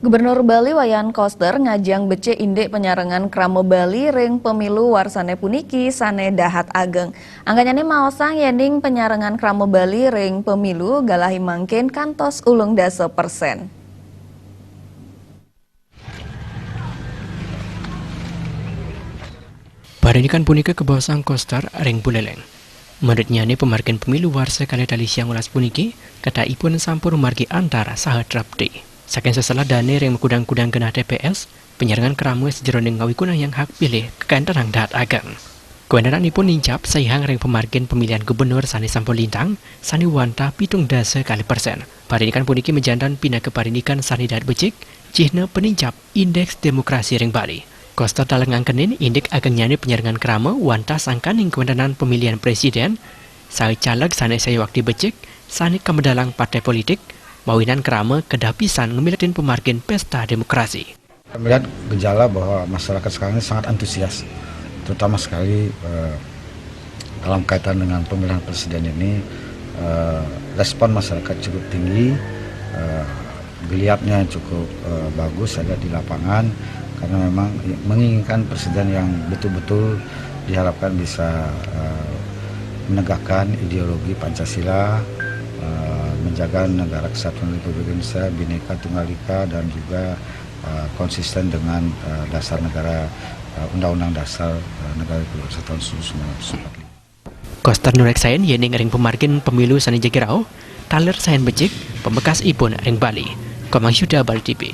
Gubernur Bali Wayan Koster ngajang bece indek penyarengan kramo Bali ring pemilu warsane puniki sane dahat ageng. Angkanya maosang yening penyarengan kramo Bali ring pemilu galahi mangkin kantos ulung dasa persen. Parinikan punika kebawasang Koster ring Buleleng. Menurutnya ini pemargin pemilu warsa kali tali siang ulas puniki kata ipun sampur margi antara sahat rapti. Saking sesalah dane ring kudang-kudang kena TPS, penyarengan keramu sejeroning ngawi kunang yang hak pilih kekantarang dahat agang. Kewenangan ipun nincap sayang ring pemargin pemilihan gubernur sani sampul lintang, sani wanta pitung dasa kali persen. Parinikan puniki menjandan pindah ke parinikan sani dahat becik, cihna penincap indeks demokrasi ring Bali. Koster dalang angkenin indik ageng nyani penyarengan kerama wanta sangkaning kewenangan pemilihan presiden, saya caleg sani saya waktu becik, sani kemedalang partai politik, mawinan kerama kedapisan ngemilatin pemargin pesta demokrasi. Melihat gejala bahwa masyarakat sekarang ini sangat antusias, terutama sekali dalam kaitan dengan pemilihan presiden ini, respon masyarakat cukup tinggi, geliatnya cukup bagus ada di lapangan, karena memang menginginkan presiden yang betul-betul diharapkan bisa menegakkan ideologi Pancasila, menjaga negara kesatuan Republik Indonesia, Bhinneka Tunggal Ika, dan juga konsisten dengan dasar negara Undang-Undang Dasar Negara Republik Indonesia tahun 1945. Koster nurek sayen yening ring pemargin pemilu sani jagirau, taler sayen becik, pembekas ipun ring Bali. Komang Yuda Bali TV.